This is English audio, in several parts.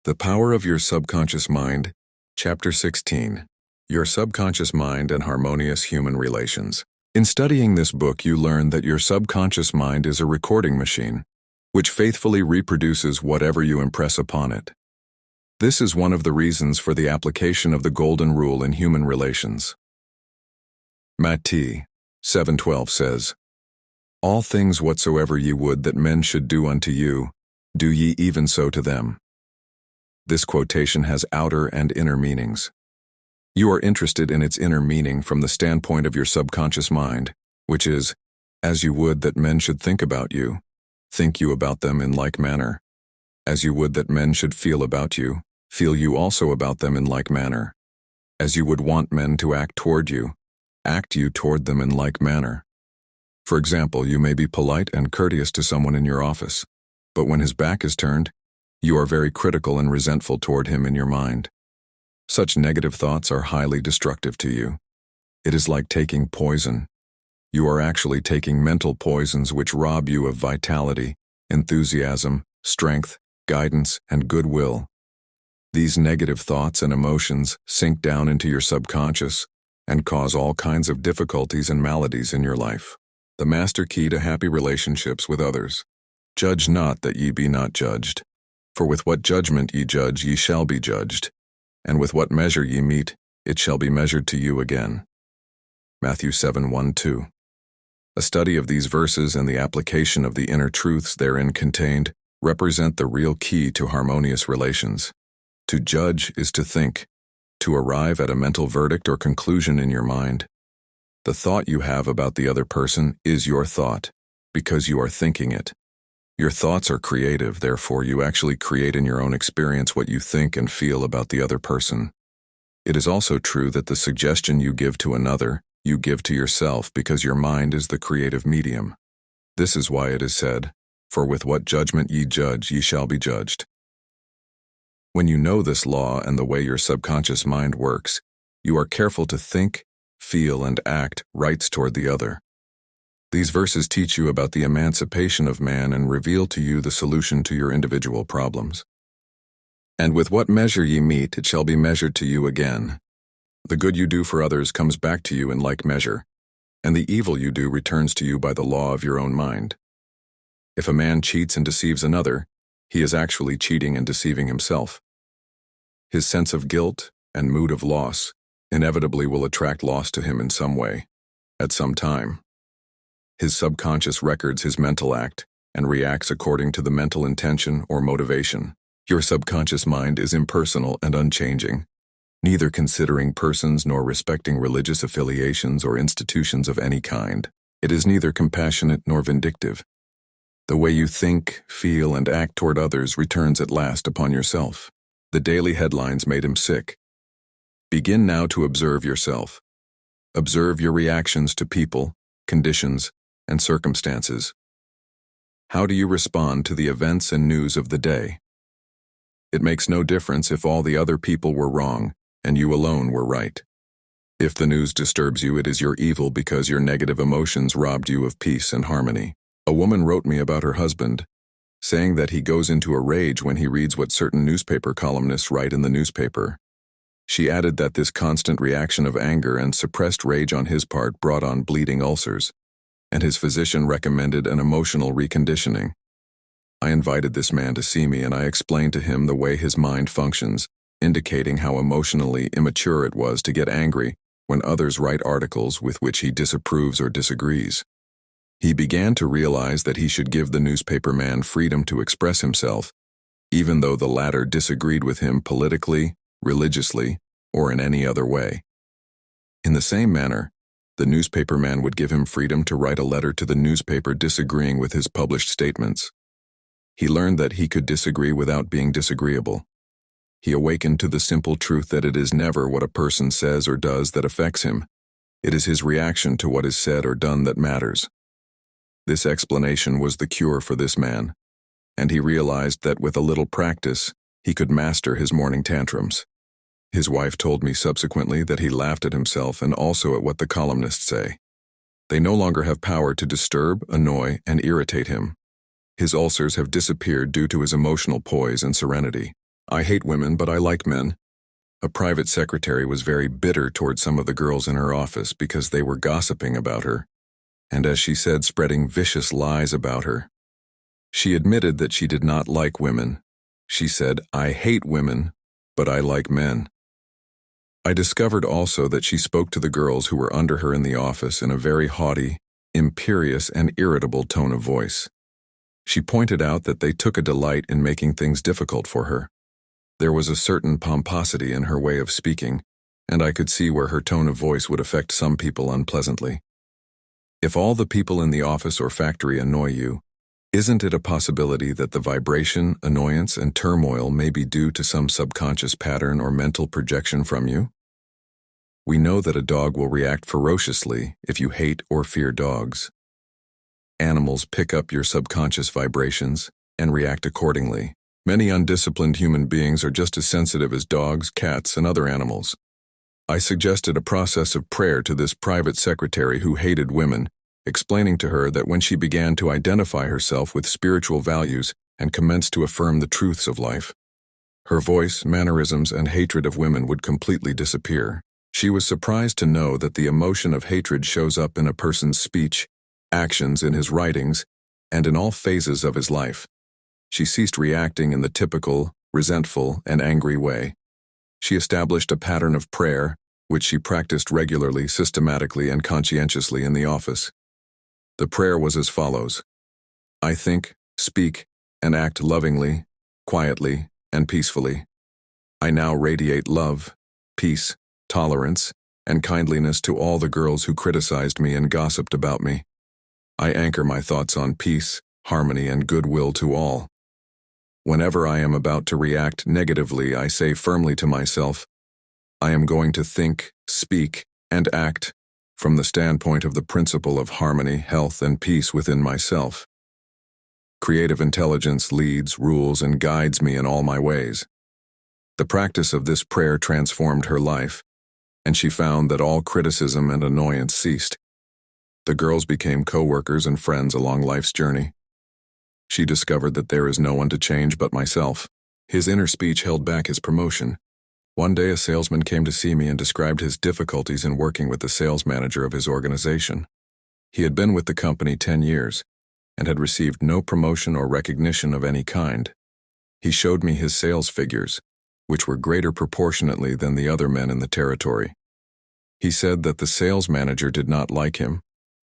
The Power of Your Subconscious Mind, Chapter 16, Your Subconscious Mind and Harmonious Human Relations. In studying this book, you learn that your subconscious mind is a recording machine, which faithfully reproduces whatever you impress upon it. This is one of the reasons for the application of the Golden Rule in human relations. Matthew 7:12 says, "All things whatsoever ye would that men should do unto you, do ye even so to them." This quotation has outer and inner meanings. You are interested in its inner meaning from the standpoint of your subconscious mind, which is, as you would that men should think about you, think you about them in like manner. As you would that men should feel about you, feel you also about them in like manner. As you would want men to act toward you, act you toward them in like manner. For example, you may be polite and courteous to someone in your office, but when his back is turned, you are very critical and resentful toward him in your mind. Such negative thoughts are highly destructive to you. It is like taking poison. You are actually taking mental poisons which rob you of vitality, enthusiasm, strength, guidance, and goodwill. These negative thoughts and emotions sink down into your subconscious and cause all kinds of difficulties and maladies in your life. The master key to happy relationships with others. Judge not that ye be not judged. For with what judgment ye judge, ye shall be judged, and with what measure ye mete, it shall be measured to you again. Matthew 7:1-2. A study of these verses and the application of the inner truths therein contained represent the real key to harmonious relations. To judge is to think, to arrive at a mental verdict or conclusion in your mind. The thought you have about the other person is your thought, because you are thinking it. Your thoughts are creative, therefore you actually create in your own experience what you think and feel about the other person. It is also true that the suggestion you give to another, you give to yourself because your mind is the creative medium. This is why it is said, "For with what judgment ye judge, ye shall be judged." When you know this law and the way your subconscious mind works, you are careful to think, feel, and act rights toward the other. These verses teach you about the emancipation of man and reveal to you the solution to your individual problems. And with what measure ye mete, it shall be measured to you again. The good you do for others comes back to you in like measure, and the evil you do returns to you by the law of your own mind. If a man cheats and deceives another, he is actually cheating and deceiving himself. His sense of guilt and mood of loss inevitably will attract loss to him in some way, at some time. His subconscious records his mental act and reacts according to the mental intention or motivation. Your subconscious mind is impersonal and unchanging, neither considering persons nor respecting religious affiliations or institutions of any kind. It is neither compassionate nor vindictive. The way you think, feel, and act toward others returns at last upon yourself. The daily headlines made him sick. Begin now to observe yourself. Observe your reactions to people, conditions, and circumstances. How do you respond to the events and news of the day? It makes no difference if all the other people were wrong and you alone were right. If the news disturbs you, it is your evil because your negative emotions robbed you of peace and harmony. A woman wrote me about her husband, saying that he goes into a rage when he reads what certain newspaper columnists write in the newspaper. She added that this constant reaction of anger and suppressed rage on his part brought on bleeding ulcers, and his physician recommended an emotional reconditioning. I invited this man to see me and I explained to him the way his mind functions, indicating how emotionally immature it was to get angry when others write articles with which he disapproves or disagrees. He began to realize that he should give the newspaper man freedom to express himself, even though the latter disagreed with him politically, religiously, or in any other way. In the same manner, the newspaper man would give him freedom to write a letter to the newspaper disagreeing with his published statements. He learned that he could disagree without being disagreeable. He awakened to the simple truth that it is never what a person says or does that affects him. It is his reaction to what is said or done that matters. This explanation was the cure for this man, and he realized that with a little practice, he could master his morning tantrums. His wife told me subsequently that he laughed at himself and also at what the columnists say. They no longer have power to disturb, annoy, and irritate him. His ulcers have disappeared due to his emotional poise and serenity. I hate women, but I like men. A private secretary was very bitter toward some of the girls in her office because they were gossiping about her, and as she said, spreading vicious lies about her. She admitted that she did not like women. She said, "I hate women, but I like men." I discovered also that she spoke to the girls who were under her in the office in a very haughty, imperious, and irritable tone of voice. She pointed out that they took a delight in making things difficult for her. There was a certain pomposity in her way of speaking, and I could see where her tone of voice would affect some people unpleasantly. If all the people in the office or factory annoy you, isn't it a possibility that the vibration, annoyance, and turmoil may be due to some subconscious pattern or mental projection from you? We know that a dog will react ferociously if you hate or fear dogs. Animals pick up your subconscious vibrations and react accordingly. Many undisciplined human beings are just as sensitive as dogs, cats, and other animals. I suggested a process of prayer to this private secretary who hated women, explaining to her that when she began to identify herself with spiritual values and commenced to affirm the truths of life, her voice, mannerisms, and hatred of women would completely disappear. She was surprised to know that the emotion of hatred shows up in a person's speech, actions, in his writings, and in all phases of his life. She ceased reacting in the typical, resentful, and angry way. She established a pattern of prayer, which she practiced regularly, systematically, and conscientiously in the office. The prayer was as follows: I think, speak, and act lovingly, quietly, and peacefully. I now radiate love, peace, tolerance, and kindliness to all the girls who criticized me and gossiped about me. I anchor my thoughts on peace, harmony, and goodwill to all. Whenever I am about to react negatively, I say firmly to myself, I am going to think, speak, and act from the standpoint of the principle of harmony, health, and peace within myself. Creative intelligence leads, rules, and guides me in all my ways. The practice of this prayer transformed her life, and she found that all criticism and annoyance ceased. The girls became co-workers and friends along life's journey. She discovered that there is no one to change but myself. His inner speech held back his promotion. One day a salesman came to see me and described his difficulties in working with the sales manager of his organization. He had been with the company 10 years and had received no promotion or recognition of any kind. He showed me his sales figures, which were greater proportionately than the other men in the territory. He said that the sales manager did not like him,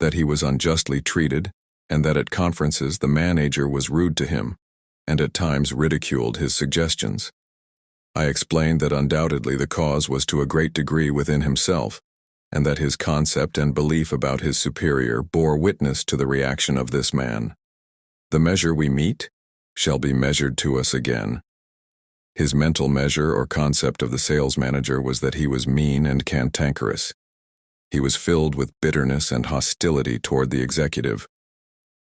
that he was unjustly treated, and that at conferences the manager was rude to him, and at times ridiculed his suggestions. I explained that undoubtedly the cause was to a great degree within himself, and that his concept and belief about his superior bore witness to the reaction of this man. The measure we meet shall be measured to us again. His mental measure or concept of the sales manager was that he was mean and cantankerous. He was filled with bitterness and hostility toward the executive.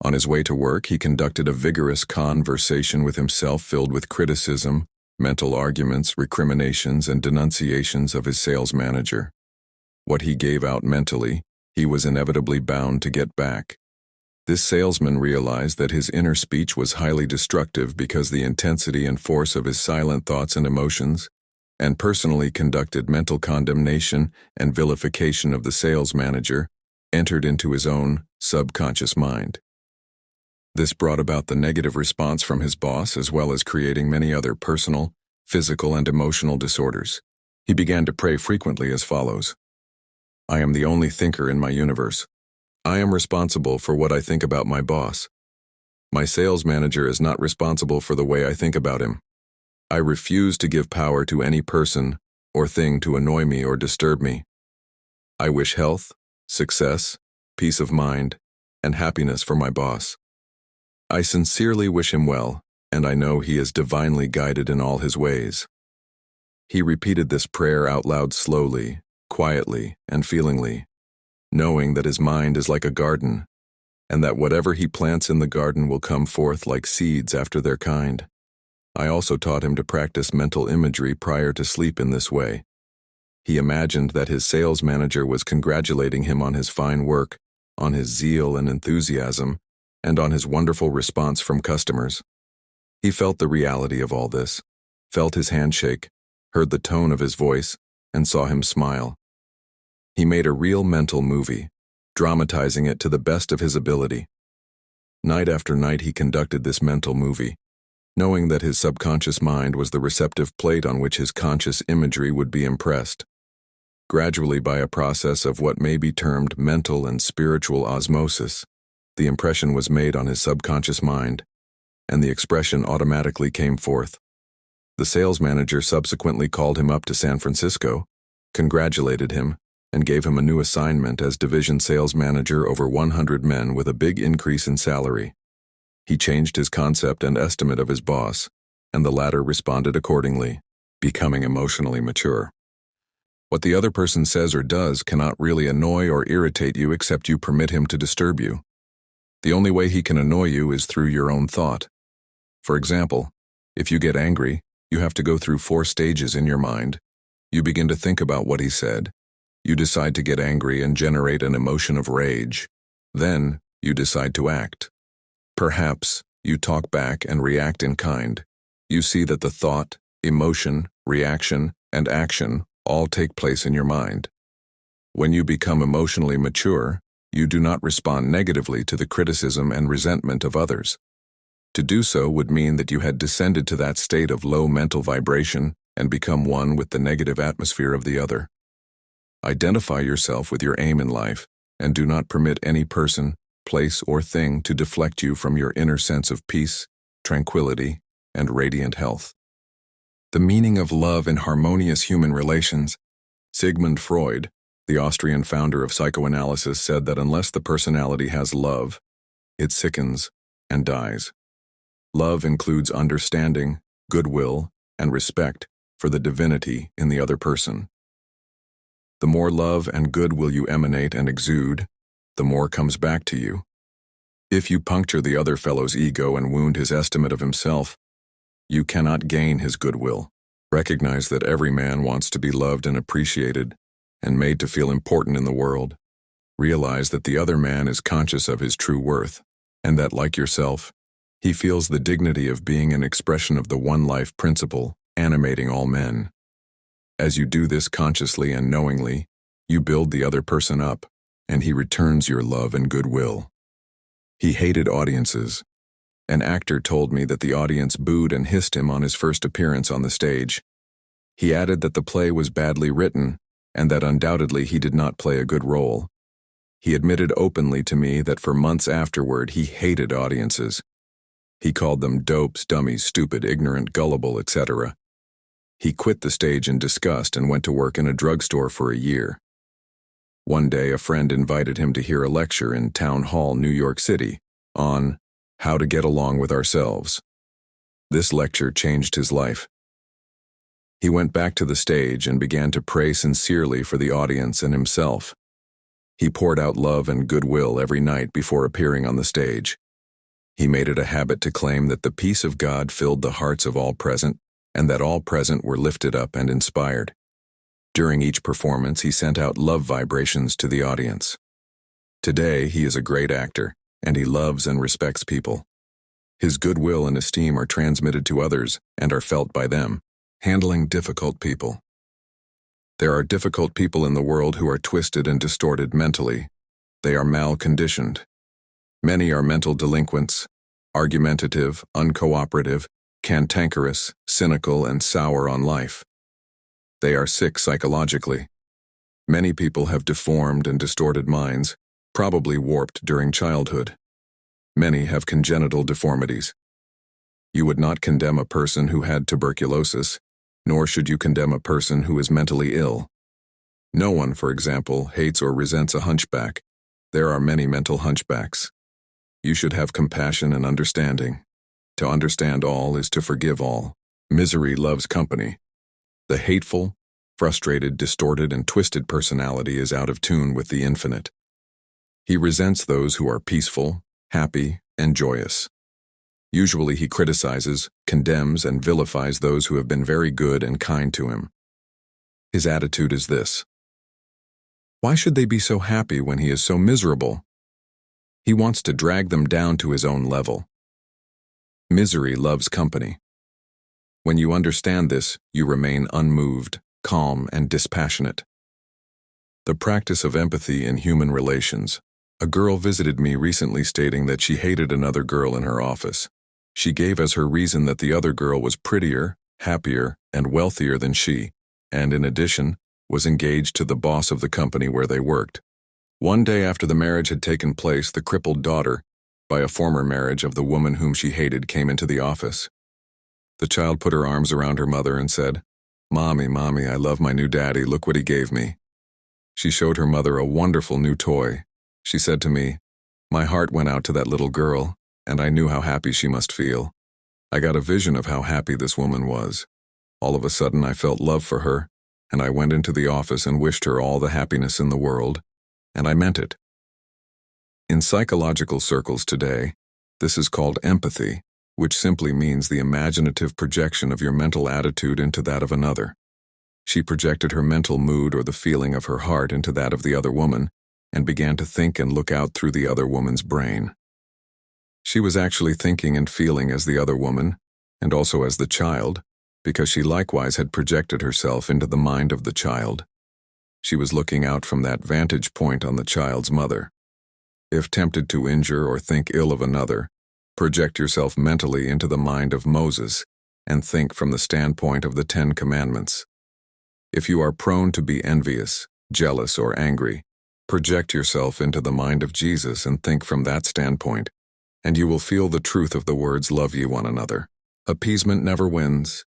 On his way to work, he conducted a vigorous conversation with himself filled with criticism, mental arguments, recriminations, and denunciations of his sales manager. What he gave out mentally, he was inevitably bound to get back. This salesman realized that his inner speech was highly destructive because the intensity and force of his silent thoughts and emotions, and personally conducted mental condemnation and vilification of the sales manager, entered into his own subconscious mind. This brought about the negative response from his boss, as well as creating many other personal, physical, and emotional disorders. He began to pray frequently as follows: I am the only thinker in my universe. I am responsible for what I think about my boss. My sales manager is not responsible for the way I think about him. I refuse to give power to any person or thing to annoy me or disturb me. I wish health, success, peace of mind, and happiness for my boss. I sincerely wish him well, and I know he is divinely guided in all his ways. He repeated this prayer out loud slowly, quietly, and feelingly, knowing that his mind is like a garden, and that whatever he plants in the garden will come forth like seeds after their kind. I also taught him to practice mental imagery prior to sleep in this way. He imagined that his sales manager was congratulating him on his fine work, on his zeal and enthusiasm, and on his wonderful response from customers. He felt the reality of all this, felt his handshake, heard the tone of his voice, and saw him smile. He made a real mental movie, dramatizing it to the best of his ability. Night after night he conducted this mental movie, knowing that his subconscious mind was the receptive plate on which his conscious imagery would be impressed. Gradually, by a process of what may be termed mental and spiritual osmosis, the impression was made on his subconscious mind, and the expression automatically came forth. The sales manager subsequently called him up to San Francisco, congratulated him, and gave him a new assignment as division sales manager over 100 men with a big increase in salary. He changed his concept and estimate of his boss, and the latter responded accordingly, becoming emotionally mature. What the other person says or does cannot really annoy or irritate you except you permit him to disturb you. The only way he can annoy you is through your own thought. For example, if you get angry, you have to go through 4 stages in your mind. You begin to think about what he said. You decide to get angry and generate an emotion of rage. Then, you decide to act. Perhaps, you talk back and react in kind. You see that the thought, emotion, reaction, and action all take place in your mind. When you become emotionally mature, you do not respond negatively to the criticism and resentment of others. To do so would mean that you had descended to that state of low mental vibration and become one with the negative atmosphere of the other. Identify yourself with your aim in life, and do not permit any person, place, or thing to deflect you from your inner sense of peace, tranquility, and radiant health. The meaning of love in harmonious human relations. Sigmund Freud, the Austrian founder of psychoanalysis, said that unless the personality has love, it sickens and dies. Love includes understanding, goodwill, and respect for the divinity in the other person. The more love and goodwill you emanate and exude, the more comes back to you. If you puncture the other fellow's ego and wound his estimate of himself, you cannot gain his goodwill. Recognize that every man wants to be loved and appreciated and made to feel important in the world. Realize that the other man is conscious of his true worth, and that, like yourself, he feels the dignity of being an expression of the one life principle animating all men. As you do this consciously and knowingly, you build the other person up, and he returns your love and goodwill. He hated audiences. An actor told me that the audience booed and hissed him on his first appearance on the stage. He added that the play was badly written, and that undoubtedly he did not play a good role. He admitted openly to me that for months afterward he hated audiences. He called them dopes, dummies, stupid, ignorant, gullible, etc. He quit the stage in disgust and went to work in a drugstore for a year. One day, a friend invited him to hear a lecture in Town Hall, New York City, on how to get along with ourselves. This lecture changed his life. He went back to the stage and began to pray sincerely for the audience and himself. He poured out love and goodwill every night before appearing on the stage. He made it a habit to claim that the peace of God filled the hearts of all present, and that all present were lifted up and inspired. During each performance, he sent out love vibrations to the audience. Today, he is a great actor, and he loves and respects people. His goodwill and esteem are transmitted to others and are felt by them. Handling difficult people. There are difficult people in the world who are twisted and distorted mentally. They are mal-conditioned. Many are mental delinquents, argumentative, uncooperative, cantankerous, cynical, and sour on life. They are sick psychologically. Many people have deformed and distorted minds, probably warped during childhood. Many have congenital deformities. You would not condemn a person who had tuberculosis, nor should you condemn a person who is mentally ill. No one, for example, hates or resents a hunchback. There are many mental hunchbacks. You should have compassion and understanding. To understand all is to forgive all. Misery loves company. The hateful, frustrated, distorted, and twisted personality is out of tune with the infinite. He resents those who are peaceful, happy, and joyous. Usually he criticizes, condemns, and vilifies those who have been very good and kind to him. His attitude is this: why should they be so happy when he is so miserable? He wants to drag them down to his own level. Misery loves company. When you understand this, you remain unmoved, calm, and dispassionate. The practice of empathy in human relations. A girl visited me recently stating that she hated another girl in her office. She gave as her reason that the other girl was prettier, happier, and wealthier than she, and in addition, was engaged to the boss of the company where they worked. One day after the marriage had taken place, the crippled daughter, by a former marriage of the woman whom she hated, came into the office. The child put her arms around her mother and said, "Mommy, Mommy, I love my new daddy, look what he gave me." She showed her mother a wonderful new toy. She said to me, "My heart went out to that little girl, and I knew how happy she must feel. I got a vision of how happy this woman was. All of a sudden I felt love for her, and I went into the office and wished her all the happiness in the world, and I meant it." In psychological circles today, this is called empathy, which simply means the imaginative projection of your mental attitude into that of another. She projected her mental mood or the feeling of her heart into that of the other woman, and began to think and look out through the other woman's brain. She was actually thinking and feeling as the other woman, and also as the child, because she likewise had projected herself into the mind of the child. She was looking out from that vantage point on the child's mother. If tempted to injure or think ill of another, project yourself mentally into the mind of Moses and think from the standpoint of the 10 Commandments. If you are prone to be envious, jealous, or angry, project yourself into the mind of Jesus and think from that standpoint, and you will feel the truth of the words, "Love ye one another." Appeasement never wins.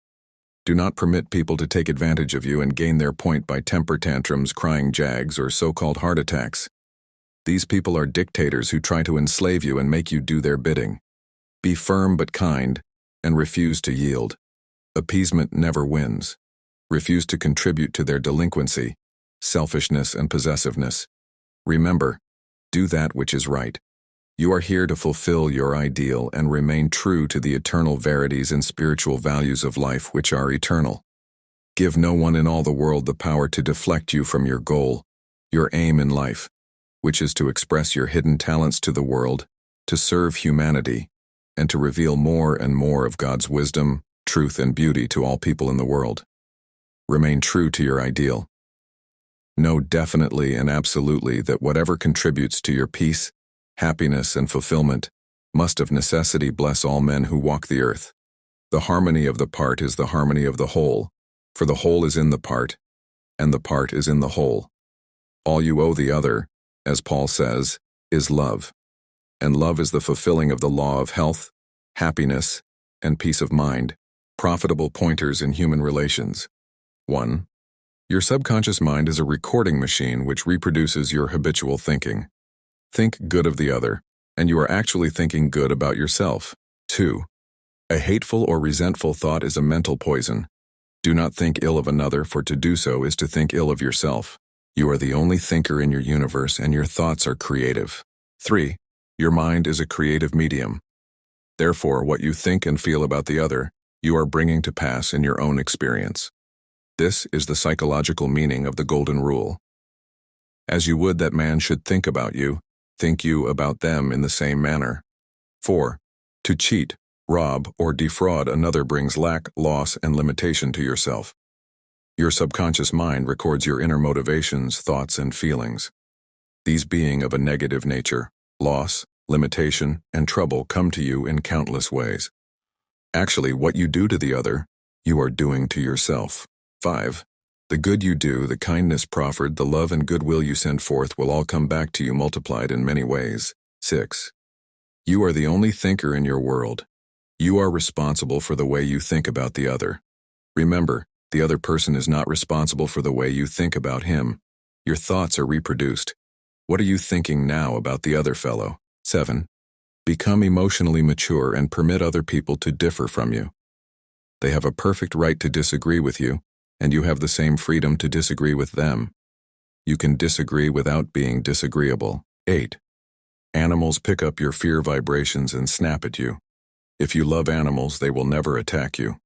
Do not permit people to take advantage of you and gain their point by temper tantrums, crying jags, or so-called heart attacks. These people are dictators who try to enslave you and make you do their bidding. Be firm but kind, and refuse to yield. Appeasement never wins. Refuse to contribute to their delinquency, selfishness, and possessiveness. Remember, do that which is right. You are here to fulfill your ideal and remain true to the eternal verities and spiritual values of life which are eternal. Give no one in all the world the power to deflect you from your goal, your aim in life, which is to express your hidden talents to the world, to serve humanity, and to reveal more and more of God's wisdom, truth, and beauty to all people in the world. Remain true to your ideal. Know definitely and absolutely that whatever contributes to your peace, happiness, and fulfillment must of necessity bless all men who walk the earth. The harmony of the part is the harmony of the whole, for the whole is in the part, and the part is in the whole. All you owe the other, as Paul says, is love. And love is the fulfilling of the law of health, happiness, and peace of mind. Profitable pointers in human relations. 1. Your subconscious mind is a recording machine which reproduces your habitual thinking. Think good of the other, and you are actually thinking good about yourself. 2. A hateful or resentful thought is a mental poison. Do not think ill of another, for to do so is to think ill of yourself. You are the only thinker in your universe, and your thoughts are creative. 3. Your mind is a creative medium. Therefore, what you think and feel about the other, you are bringing to pass in your own experience. This is the psychological meaning of the Golden Rule. As you would that man should think about you, think you about them in the same manner. 4. To cheat, rob, or defraud another brings lack, loss, and limitation to yourself. Your subconscious mind records your inner motivations, thoughts, and feelings. These being of a negative nature, loss, limitation, and trouble come to you in countless ways. Actually, what you do to the other, you are doing to yourself. 5. The good you do, the kindness proffered, the love and goodwill you send forth will all come back to you multiplied in many ways. 6. You are the only thinker in your world. You are responsible for the way you think about the other. Remember, the other person is not responsible for the way you think about him. Your thoughts are reproduced. What are you thinking now about the other fellow? 7. Become emotionally mature and permit other people to differ from you. They have a perfect right to disagree with you, and you have the same freedom to disagree with them. You can disagree without being disagreeable. 8. Animals pick up your fear vibrations and snap at you. If you love animals, they will never attack you.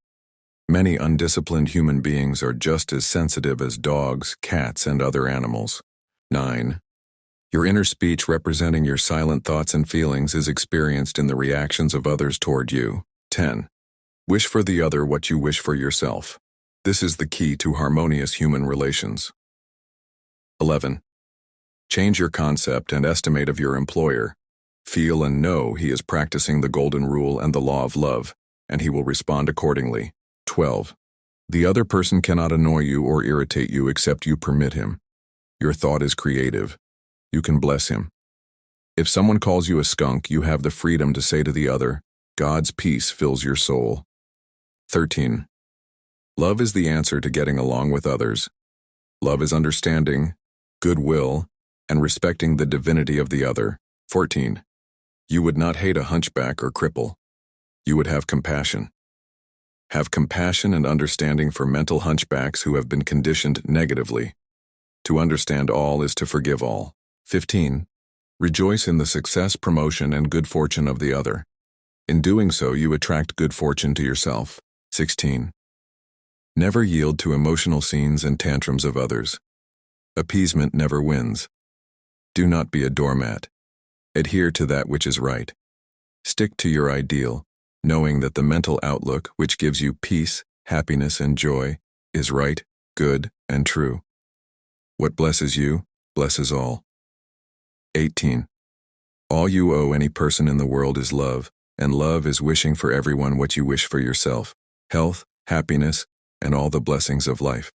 Many undisciplined human beings are just as sensitive as dogs, cats, and other animals. 9. Your inner speech representing your silent thoughts and feelings is experienced in the reactions of others toward you. 10. Wish for the other what you wish for yourself. This is the key to harmonious human relations. 11. Change your concept and estimate of your employer. Feel and know he is practicing the golden rule and the law of love, and he will respond accordingly. 12. The other person cannot annoy you or irritate you except you permit him. Your thought is creative. You can bless him. If someone calls you a skunk, you have the freedom to say to the other, God's peace fills your soul. 13. Love is the answer to getting along with others. Love is understanding, goodwill, and respecting the divinity of the other. 14. You would not hate a hunchback or cripple. You would have compassion. Have compassion and understanding for mental hunchbacks who have been conditioned negatively. To understand all is to forgive all. 15. Rejoice in the success, promotion, and good fortune of the other. In doing so, you attract good fortune to yourself. 16. Never yield to emotional scenes and tantrums of others. Appeasement never wins. Do not be a doormat. Adhere to that which is right. Stick to your ideal, knowing that the mental outlook which gives you peace, happiness, and joy is right, good, and true. What blesses you, blesses all. 18. All you owe any person in the world is love, and love is wishing for everyone what you wish for yourself, health, happiness, and all the blessings of life.